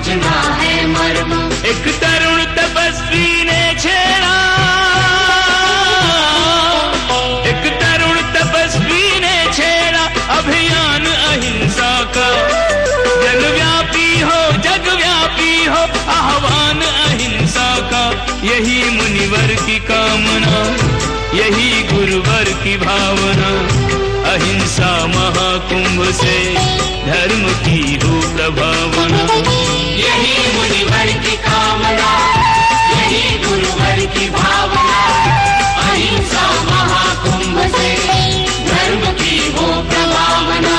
समझना है मर्म। एक तरुण तपस्वी ने छेड़ा, एक तरुण तपस्वी ने छेड़ा अभियान अहिंसा का। जगव्यापी हो आह्वान अहिंसा का। यही मुनिवर की कामना, यही गुरुवर की भावना। अहिंसा महाकुंभ से धर्म की हो प्रभावना। यही मुनिवर की कामना, यही गुरुवर की भावना। अहिंसा महाकुंभ से धर्म की हो प्रभावना।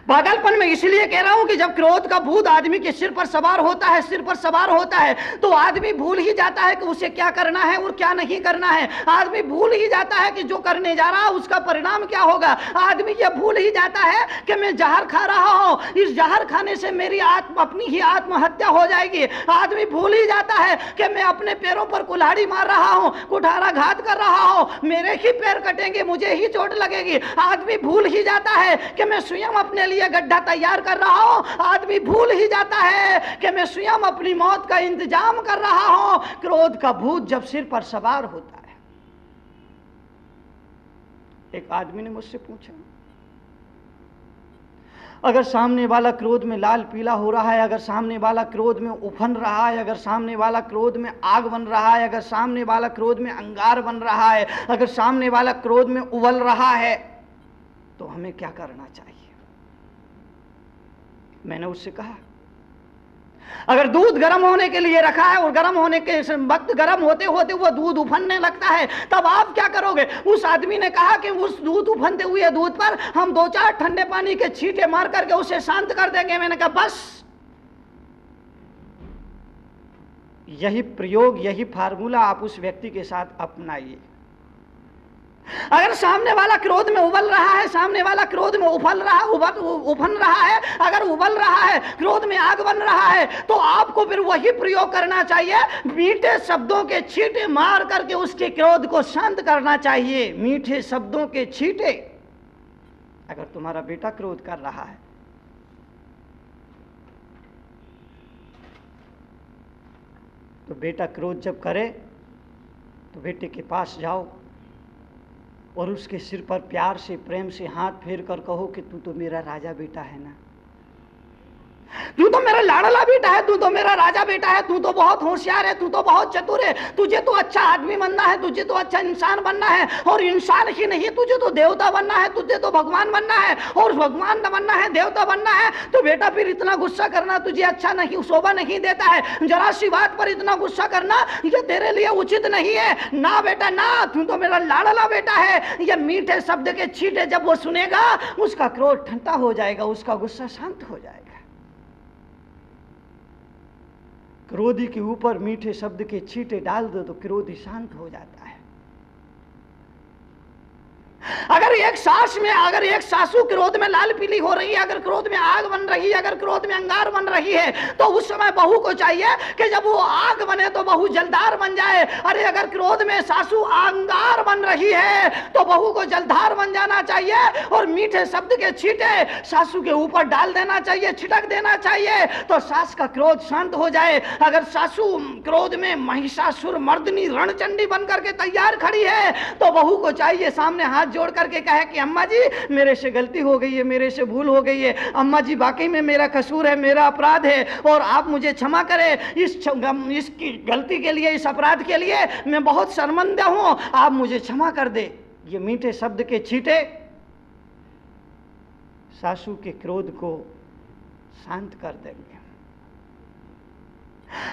पागलपन में इसलिए कह रहा हूं कि जब क्रोध का भूत आदमी के सिर पर सवार होता है, सिर पर सवार होता है, तो आदमी भूल ही जाता है कि उसे क्या करना है और क्या नहीं करना है। आदमी भूल ही जाता है कि जो करने जा रहा है उसका परिणाम क्या होगा। आदमी ये भूल ही जाता है कि मैं जहर खा रहा हूं, इस जहर खाने से मेरी अपनी ही आत्महत्या हो जाएगी। आदमी भूल ही जाता है कि मैं अपने पैरों पर कुल्हाड़ी मार रहा हूं, कुठाराघात कर रहा हूं, मेरे ही पैर कटेंगे, मुझे ही चोट लगेगी। आदमी भूल ही जाता है कि मैं स्वयं अपने लिए गड्ढा तैयार कर रहा हूं। आदमी भूल ही जाता है कि मैं स्वयं अपनी मौत का इंतजाम कर रहा हूं। क्रोध का भूत जब सिर पर सवार होता है। एक आदमी ने मुझसे पूछा, अगर सामने वाला क्रोध में लाल पीला हो रहा है, अगर सामने वाला क्रोध में उफन रहा है, अगर सामने वाला क्रोध में आग बन रहा है, अगर सामने वाला क्रोध में अंगार बन रहा है, अगर सामने वाला क्रोध में उबल रहा है, तो हमें क्या करना चाहिए? मैंने उससे कहा, अगर दूध गर्म होने के लिए रखा है और गर्म होने के वक्त गर्म होते होते वो दूध उफनने लगता है, तब आप क्या करोगे? उस आदमी ने कहा कि उस दूध उफनते हुए दूध पर हम 2-4 ठंडे पानी के छींटे मार करके उसे शांत कर देंगे। मैंने कहा बस यही प्रयोग, यही फार्मूला आप उस व्यक्ति के साथ अपनाइए। अगर सामने वाला क्रोध में उबल रहा है, सामने वाला क्रोध में उफन रहा है, अगर उबल रहा है, क्रोध में आग बन रहा है, तो आपको फिर वही प्रयोग करना चाहिए। मीठे शब्दों के छींटे मार करके उसके क्रोध को शांत करना चाहिए। मीठे शब्दों के छींटे। अगर तुम्हारा बेटा क्रोध कर रहा है, तो बेटा क्रोध जब करे तो बेटे के पास जाओ और उसके सिर पर प्यार से, प्रेम से हाथ फेर कर कहो कि तू तो मेरा राजा बेटा है ना, तू तो मेरा लाडला बेटा है, तू तो मेरा राजा बेटा है, तू तो बहुत होशियार है, तू तो बहुत चतुर है, तुझे तो अच्छा आदमी बनना है, तुझे तो अच्छा इंसान बनना है, और इंसान ही नहीं तुझे तो देवता बनना है, तुझे तो भगवान बनना है, और भगवान बनना है, देवता बनना है। तो बेटा फिर इतना गुस्सा करना तुझे अच्छा नहीं, शोभा नहीं देता है। जरा सी बात पर इतना गुस्सा करना ये तेरे लिए उचित नहीं है ना बेटा ना, तू तो मेरा लाडला बेटा है। ये मीठे शब्द के छींटे जब वो सुनेगा, उसका क्रोध ठंडा हो जाएगा, उसका गुस्सा शांत हो जाएगा। क्रोधी के ऊपर मीठे शब्द के छींटे डाल दो तो क्रोधी शांत हो जाता है। अगर एक सासू क्रोध में लाल पीली हो रही है, अगर क्रोध में आग बन रही है, अगर क्रोध में अंगार बन रही है, तो उस समय बहू को चाहिए कि जब वो आग बने तो बहू जलधार बन जाए। अरे अगर क्रोध में सासू अंगार बन रही है तो बहू को जलधार बन जाना चाहिए और मीठे शब्द के छींटे सासू के ऊपर डाल देना चाहिए, छिटक देना चाहिए, तो सास का क्रोध शांत हो जाए। अगर सासू क्रोध में महिषासुर मर्दनी रणचंडी बन करके तैयार खड़ी है, तो बहू को चाहिए सामने हाथ जोड़ करके कहे कि अम्मा जी मेरे से गलती हो गई है, मेरे से भूल हो गई है, अम्मा जी वाकई में मेरा कसूर है, मेरा अपराध है, और आप मुझे क्षमा करें। इसकी गलती के लिए, इस अपराध के लिए मैं बहुत शर्मिंदा हूं, आप मुझे क्षमा कर दे। ये मीठे शब्द के छींटे सासू के क्रोध को शांत कर देंगे।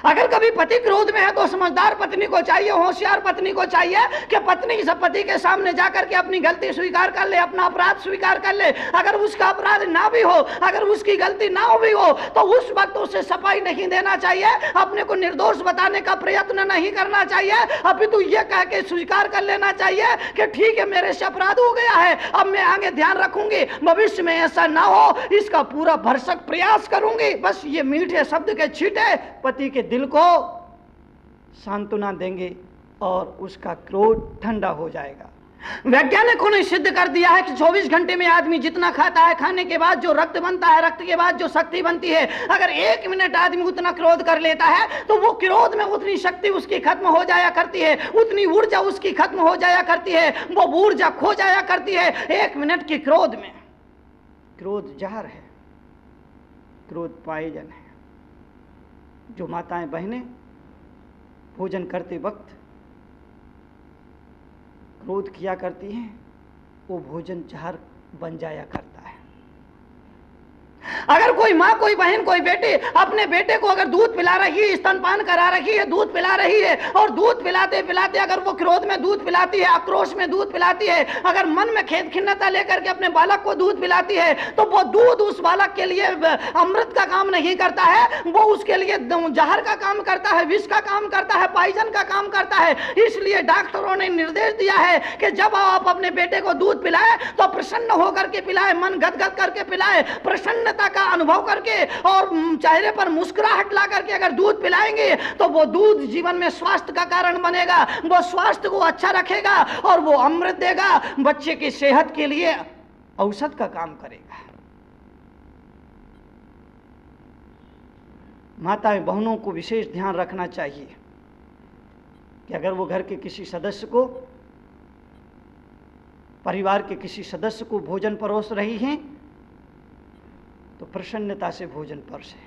अगर कभी पति क्रोध में है तो समझदार पत्नी को चाहिए, होशियार पत्नी को चाहिए कि पत्नी सब पति के सामने जाकर के अपनी गलती स्वीकार कर ले, अपना अपराध स्वीकार कर ले। अगर उसका अपराध ना भी हो, अगर उसकी गलती ना भी हो, तो उस वक्त उसे सफाई नहीं देना चाहिए, अपने को निर्दोष बताने का प्रयत्न नहीं करना चाहिए। अभी तो ये कह के स्वीकार कर लेना चाहिए कि ठीक है मेरे से अपराध हो गया है, अब मैं आगे ध्यान रखूंगी, भविष्य में ऐसा ना हो इसका पूरा भरसक प्रयास करूंगी। बस ये मीठे शब्द के छींटे पति के दिल को सांत्वना देंगे और उसका क्रोध ठंडा हो जाएगा। वैज्ञानिकों ने सिद्ध कर दिया है कि 24 घंटे में आदमी जितना खाता है, खाने के बाद जो रक्त बनता है, रक्त के बाद जो शक्ति बनती है, अगर 1 मिनट आदमी उतना क्रोध कर लेता है तो वो क्रोध में उतनी शक्ति उसकी खत्म हो जाया करती है, उतनी ऊर्जा उसकी खत्म हो जाया करती है, वो ऊर्जा खो जाया करती है 1 मिनट के क्रोध में। क्रोध जहर है, क्रोध पॉइजन है। जो माताएं बहनें भोजन करते वक्त क्रोध किया करती हैं, वो भोजन जहर बन जाया करता है। अगर कोई माँ, कोई बहन, कोई बेटी अपने बेटे को अगर दूध पिला रही है, स्तनपान करा रही है, दूध पिला रही है, और दूध पिलाते पिलाते अगर वो क्रोध में दूध पिलाती है, आक्रोश में दूध पिलाती है, अगर मन में खेद खिन्नता लेकर के अपने बालक को दूध पिलाती है, तो वो दूध उस बालक के लिए अमृत का काम नहीं करता है, वो उसके लिए जहर का काम करता है, विष का काम करता है, पॉइजन का काम करता है। इसलिए डॉक्टरों ने निर्देश दिया है कि जब आप अपने बेटे को दूध पिलाएं तो प्रसन्न होकर के पिलाएं, मन गदगद करके पिलाएं, प्रसन्न का अनुभव करके और चेहरे पर मुस्कुराहट ला करके अगर दूध पिलाएंगे तो वो दूध जीवन में स्वास्थ्य का कारण बनेगा, वो स्वास्थ्य को अच्छा रखेगा और वो अमृत देगा, बच्चे की सेहत के लिए औषध का काम करेगा। माताएं बहनों को विशेष ध्यान रखना चाहिए कि अगर वो घर के किसी सदस्य को, परिवार के किसी सदस्य को भोजन परोस रही हैं तो प्रसन्नता से भोजन परोसें,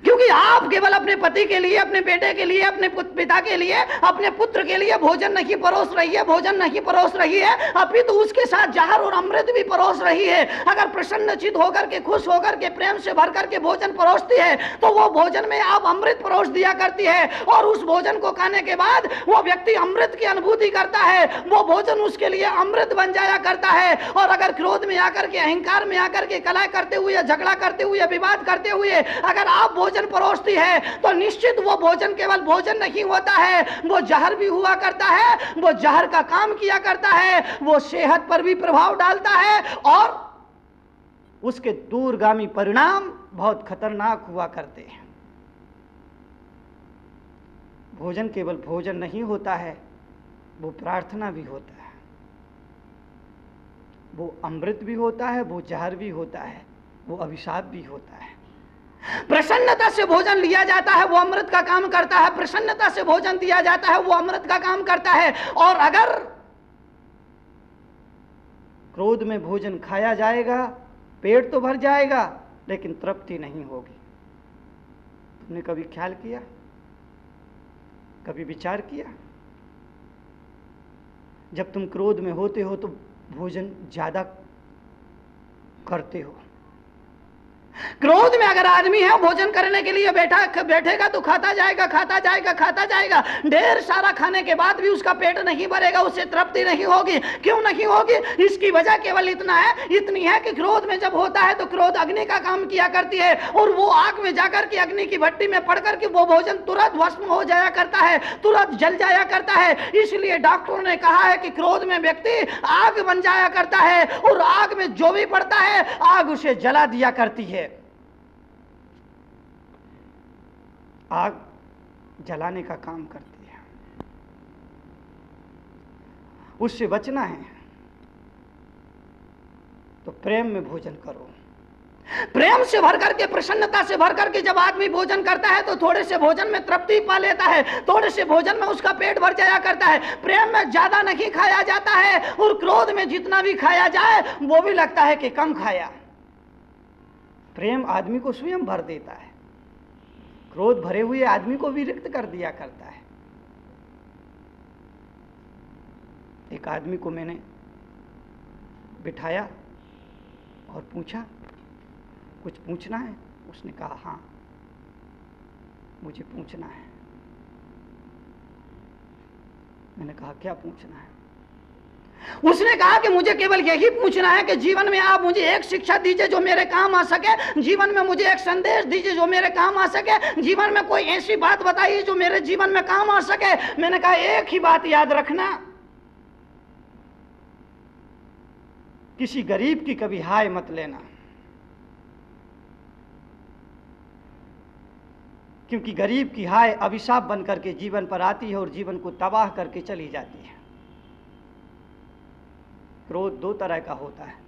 क्योंकि आप केवल अपने पति के लिए, अपने बेटे के लिए, अपने पिता के लिए, अपने पुत्र के लिए भोजन नहीं परोस रही है, भोजन नहीं परोस रही है, अभी तो उसके साथ जहर और अमृत भी परोस रही है। अगर प्रसन्नचित होकर के, खुश होकर के, प्रेम से भर करके भोजन परोसती है तो वो भोजन में आप अमृत परोस दिया करती है, और उस भोजन को खाने के बाद वो व्यक्ति अमृत की अनुभूति करता है, वो भोजन उसके लिए अमृत बन जाया करता है। और अगर क्रोध में आकर के, अहंकार में आकर के, कलह करते हुए, झगड़ा करते हुए, विवाद करते हुए अगर आप भोजन परोसती है तो निश्चित वो भोजन केवल भोजन नहीं होता है, वो जहर भी हुआ करता है, वो जहर का काम किया करता है, वो सेहत पर भी प्रभाव डालता है और उसके दूरगामी परिणाम बहुत खतरनाक हुआ करते हैं। भोजन केवल भोजन नहीं होता है, वो प्रार्थना भी होता है, वो अमृत भी होता है, वो जहर भी होता है, वो अभिशाप भी होता है। प्रसन्नता से भोजन लिया जाता है, वो अमृत का काम करता है, प्रसन्नता से भोजन दिया जाता है, वो अमृत का काम करता है। और अगर क्रोध में भोजन खाया जाएगा, पेट तो भर जाएगा लेकिन तृप्ति नहीं होगी। तुमने कभी ख्याल किया, कभी विचार किया, जब तुम क्रोध में होते हो तो भोजन ज्यादा करते हो। क्रोध में अगर आदमी है, भोजन करने के लिए बैठेगा तो खाता जाएगा, खाता जाएगा, खाता जाएगा, ढेर सारा खाने के बाद भी उसका पेट नहीं भरेगा, उससे तृप्ति नहीं होगी। क्यों नहीं होगी? इसकी वजह केवल इतनी है कि क्रोध में जब होता है तो क्रोध अग्नि का काम किया करती है, और वो आग में जाकर के, अग्नि की भट्टी में पड़ करके वो भोजन तुरंत भस्म हो जाया करता है, तुरंत जल जाया करता है। इसलिए डॉक्टरों ने कहा है कि क्रोध में व्यक्ति आग बन जाया करता है, और आग में जो भी पड़ता है आग उसे जला दिया करती है। आग जलाने का काम करती है। उससे बचना है तो प्रेम में भोजन करो। प्रेम से भर करके, प्रसन्नता से भर करके जब आदमी भोजन करता है तो थोड़े से भोजन में तृप्ति पा लेता है, थोड़े से भोजन में उसका पेट भर जाया करता है। प्रेम में ज्यादा नहीं खाया जाता है, और क्रोध में जितना भी खाया जाए वो भी लगता है कि कम खाया। प्रेम आदमी को स्वयं भर देता है, क्रोध भरे हुए आदमी को भी रिक्त कर दिया करता है। एक आदमी को मैंने बिठाया और पूछा, कुछ पूछना है? उसने कहा हाँ मुझे पूछना है। मैंने कहा क्या पूछना है? उसने कहा कि मुझे केवल यही पूछना है कि जीवन में आप मुझे एक शिक्षा दीजिए जो मेरे काम आ सके, जीवन में मुझे एक संदेश दीजिए जो मेरे काम आ सके, जीवन में कोई ऐसी बात बताइए जो मेरे जीवन में काम आ सके। मैंने कहा एक ही बात याद रखना, किसी गरीब की कभी हाय मत लेना, क्योंकि गरीब की हाय अभिशाप बन करके जीवन पर आती है और जीवन को तबाह करके चली जाती है। क्रोध दो तरह का होता है।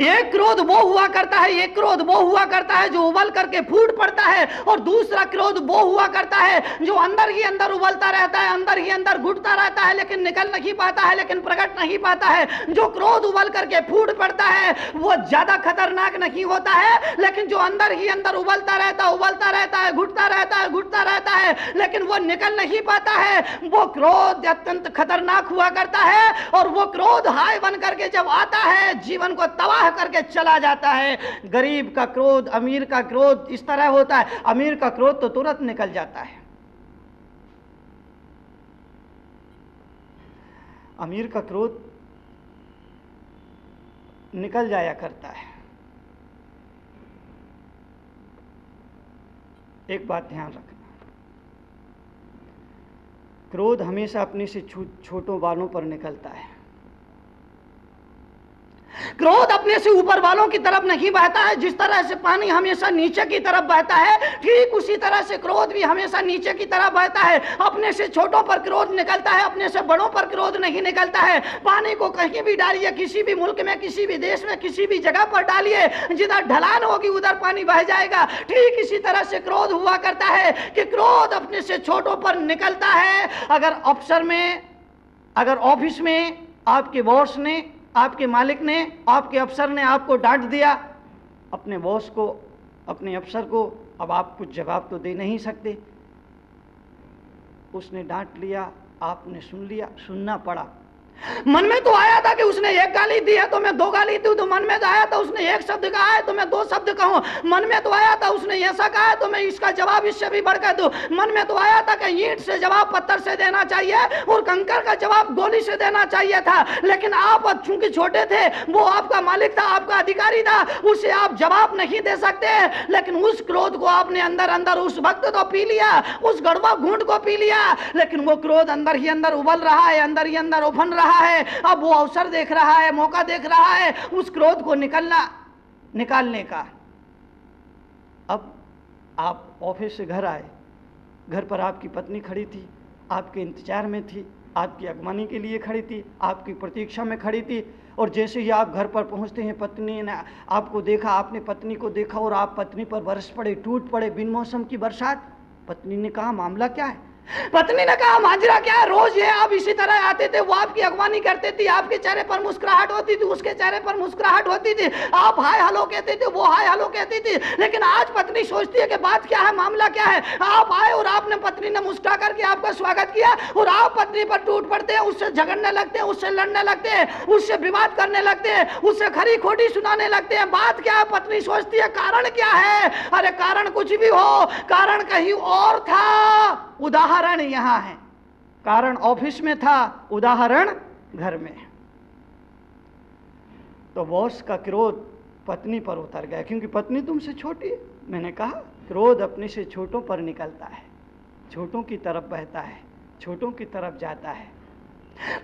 एक क्रोध वो हुआ करता है, एक क्रोध वो हुआ करता है जो उबल करके फूट पड़ता है, और दूसरा क्रोध वो हुआ करता है जो अंदर ही अंदर उबलता रहता है, अंदर ही अंदर घुटता रहता है, लेकिन निकल नहीं पाता है, लेकिन प्रकट नहीं पाता है। जो क्रोध उबल करके फूट पड़ता है वो ज्यादा खतरनाक नहीं होता है, लेकिन जो अंदर ही अंदर उबलता रहता है, घुटता रहता है, लेकिन वो निकल नहीं पाता है, वो क्रोध अत्यंत खतरनाक हुआ करता है। और वो क्रोध हाय बन करके जब आता है जीवन को तबाह करके चला जाता है। गरीब का क्रोध, अमीर का क्रोध इस तरह होता है। अमीर का क्रोध तो तुरंत निकल जाता है, अमीर का क्रोध निकल जाया करता है। एक बात ध्यान रखना, क्रोध हमेशा अपने से छोटों वालों पर निकलता है। क्रोध अपने से ऊपर वालों की तरफ नहीं बहता है। जिस तरह से पानी हमेशा नीचे की तरफ बहता है, ठीक उसी तरह से क्रोध भी हमेशा नीचे की तरफ बहता है। अपने से छोटों पर क्रोध निकलता है, अपने से बड़ों पर क्रोध नहीं निकलता है। पानी को कहीं भी डालिए, किसी भी मुल्क में, किसी भी देश में, किसी भी जगह पर डालिए, जिधर ढलान होगी उधर पानी बह जाएगा। ठीक इसी तरह से क्रोध हुआ करता है कि क्रोध अपने से छोटों पर निकलता है। अगर अफसर में, अगर ऑफिस में आपके बॉस ने, आपके मालिक ने, आपके अफसर ने आपको डांट दिया, अपने बॉस को, अपने अफसर को अब आप कुछ जवाब तो दे नहीं सकते। उसने डांट लिया, आपने सुन लिया, सुनना पड़ा। मन में तो आया था कि उसने एक गाली दी है तो मैं दो गाली दूं, तो मन में तो आया था उसने एक शब्द कहा है तो मैं दो शब्द कहूं। मन में तो आया था उसने ऐसा कहा है तो मैं इसका जवाब इससे भी बढ़कर दूं। मन में तो आया था कि ईंट से जवाब पत्थर से देना चाहिए और कंकर का जवाब गोली से देना चाहिए था, लेकिन आप चूंकि छोटे थे, वो आपका मालिक था, आपका अधिकारी था, उसे आप जवाब नहीं दे सकते। लेकिन उस क्रोध को आपने अंदर अंदर उस वक्त तो पी लिया, उस गड़वा घूंट को पी लिया, लेकिन वो क्रोध अंदर ही अंदर उबल रहा है, अंदर ही अंदर उफन रहा है। अब वो अवसर देख रहा है, मौका देख रहा है उस क्रोध को निकालने का। अब आप ऑफिस से घर आए, घर पर आपकी पत्नी खड़ी थी, आपके इंतजार में थी, आपकी अगवानी के लिए खड़ी थी, आपकी प्रतीक्षा में खड़ी थी, और जैसे ही आप घर पर पहुंचते हैं पत्नी ने आपको देखा, आपने पत्नी को देखा और आप पत्नी पर बरस पड़े, टूट पड़े बिन मौसम की बरसात। पत्नी ने कहा मामला क्या है? पत्नी ने कहा माजरा क्या है, रोज ये आप इसी तरह आते थे, वो आपकी अगवानी करते थे, आपके चेहरे पर मुस्कुराहट होती थी, उसके चेहरे पर मुस्कुराहट होती थी, आप हाय हेलो कहते थे, वो हाय हेलो कहती थी। लेकिन आज पत्नी सोचती है कि बात क्या है, मामला क्या है। आप आए और आपने, पत्नी ने मुस्कुरा करके आपका स्वागत किया और आप पत्नी पर टूट पड़ते हैं, उससे झगड़ने लगते हैं, उससे लड़ने लगते हैं, उससे विवाद करने लगते हैं, उससे खरी खोटी सुनाने लगते हैं। बात क्या है? पत्नी सोचती है कारण क्या है। अरे कारण कुछ भी हो, कारण कहीं और था, उदाहरण यहां है। कारण ऑफिस में था, उदाहरण घर में। तो बॉस का क्रोध पत्नी पर उतर गया, क्योंकि पत्नी तुमसे छोटी है। मैंने कहा क्रोध अपने से छोटों पर निकलता है, छोटों की तरफ बहता है, छोटों की तरफ जाता है।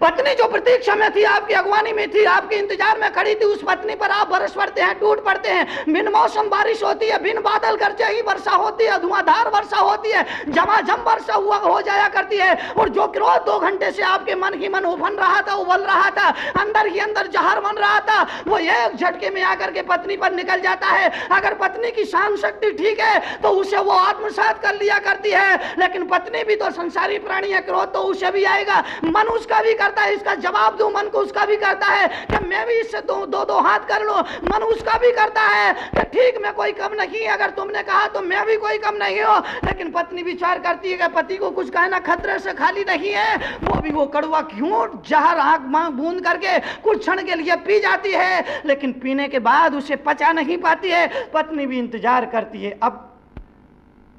पत्नी जो प्रतीक्षा में थी, आपकी अगवानी में थी, आपके इंतजार में खड़ी थी, उस पत्नी पर आप बरस पड़ते हैं, टूट पड़ते हैं। बिन मौसम बारिश होती है, बिन बादल गरजे ही वर्षा होती है, धुआंधार वर्षा होती है, झमाझम वर्षा हुआ हो जाया करती है। और जो क्रोध 2 घंटे से आपके मन ही मन उफन रहा था, उबल रहा था, अंदर ही अंदर जहर बन रहा था, वो एक झटके में आकर के पत्नी पर निकल जाता है। अगर पत्नी की सहन शक्ति ठीक है तो उसे वो आत्मसात कर लिया करती है, लेकिन पत्नी भी तो संसारी प्राणी है, क्रोध तो उसे भी आएगा। मन उसका भी करता है, इसका जवाब दूं, मन को उसका भी करता है कि मैं भी इससे दो हाथ कर लूं। मन उसका भी करता है कि ठीक मैं कोई कम नहीं, अगर तुमने कहा तो मैं भी कोई कम नहीं हूं। लेकिन पत्नी विचार करती है कि पति को कुछ कहना खतरे से खाली नहीं है, वो भी वो कड़वा घूंट जहर आंख बूंद करके कुछ क्षण के लिए पी जाती है, लेकिन पीने के बाद उसे पचा नहीं पाती है। पत्नी भी इंतजार करती है, अब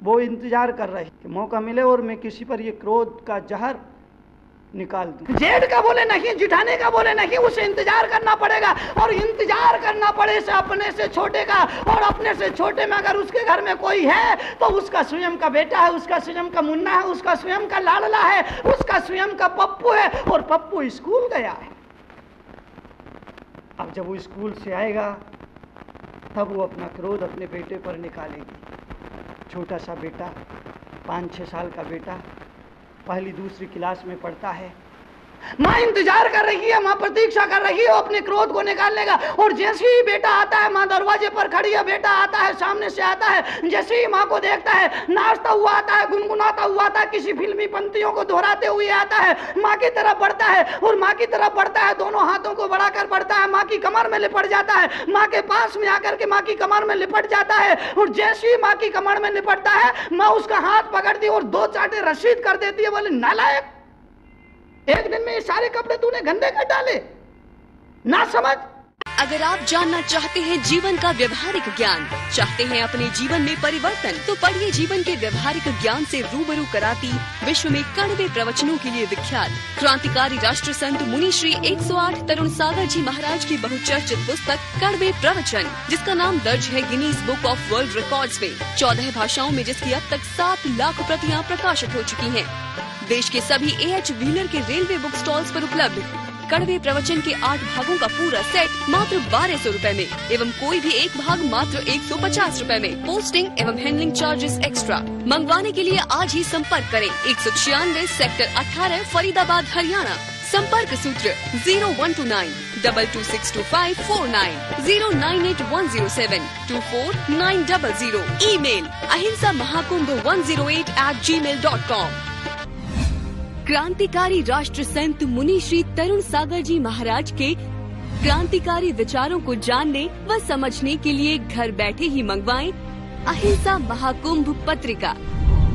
वो इंतजार कर रही कि मौका मिले और मैं किसी पर ये क्रोध का जहर निकाल दूं। जेठ का बोले नहीं, जिठाने का बोले नहीं, उसे इंतजार करना पड़ेगा। और इंतजार करना पड़े से अपने से छोटे का, और अपने से छोटे में अगर उसके घर में कोई है तो उसका स्वयं का बेटा है, उसका स्वयं का मुन्ना है, उसका स्वयं का लाडला है, उसका स्वयं का पप्पू है, और पप्पू स्कूल गया है। अब जब वो स्कूल से आएगा तब वो अपना क्रोध अपने बेटे पर निकालेगी। छोटा सा बेटा, 5-6 साल का बेटा, पहली दूसरी क्लास में पढ़ता है, माँ इंतजार कर रही है, माँ प्रतीक्षा कर रही है अपने क्रोध को निकालने का। और जैसे ही बेटा आता है, माँ दरवाजे पर खड़ी है, बेटा आता है, सामने से आता है, जैसे ही माँ को देखता है, नाचता हुआ आता है, गुनगुनाता हुआ आता है, किसी फिल्मी पंक्तियों को दोहराते हुए आता है, माँ की तरफ बढ़ता है। और माँ की तरफ बढ़ता है, दोनों हाथों को बढ़ाकर बढ़ता है, माँ की कमर में लिपट जाता है, माँ के पास में आकर के माँ की कमर में लिपट जाता है। और जैसे ही माँ की कमर में लिपटता है, माँ उसका हाथ पकड़ती है और 2 चाटे रसीद कर देती है। बोले नालायक, एक दिन में ये सारे कपड़े तूने गंदे कर डाले, ना समझ। अगर आप जानना चाहते हैं जीवन का व्यवहारिक ज्ञान, चाहते हैं अपने जीवन में परिवर्तन, तो पढ़िए जीवन के व्यवहारिक ज्ञान से रूबरू कराती विश्व में कड़वे प्रवचनों के लिए विख्यात क्रांतिकारी राष्ट्र संत मुनि श्री 108 तरुण सागर जी महाराज की बहुचर्चित पुस्तक कड़वे प्रवचन, जिसका नाम दर्ज है Guinness book of world records में, 14 भाषाओं में, जिसकी अब तक 7 लाख प्रतियां प्रकाशित हो चुकी हैं। देश के सभी AH व्हीलर के रेलवे बुक स्टॉल्स पर उपलब्ध कड़वे प्रवचन के 8 भागों का पूरा सेट मात्र 1200 रुपए में, एवं कोई भी एक भाग मात्र 150 रुपए में, पोस्टिंग एवं हैंडलिंग चार्जेस एक्स्ट्रा। मंगवाने के लिए आज ही संपर्क करें 196 सेक्टर 18 फरीदाबाद हरियाणा। संपर्क सूत्र 0129 22625549 098 107 ईमेल ahimsamahakumbh108@gmail.com। क्रांतिकारी राष्ट्र संत मुनि श्री तरुण सागर जी महाराज के क्रांतिकारी विचारों को जानने व समझने के लिए घर बैठे ही मंगवाएं अहिंसा महाकुंभ पत्रिका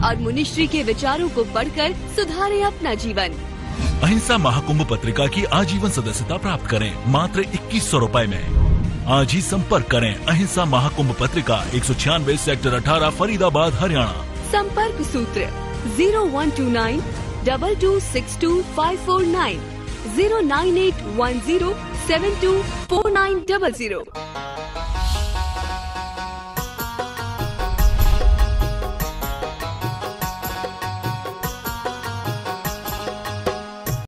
और मुनिश्री के विचारों को पढ़कर सुधारें अपना जीवन। अहिंसा महाकुंभ पत्रिका की आजीवन सदस्यता प्राप्त करें मात्र 2100 रुपए में। आज ही संपर्क करें अहिंसा महाकुंभ पत्रिका 196 सेक्टर 18 फरीदाबाद हरियाणा। संपर्क सूत्र 0129 22625549 09810724900।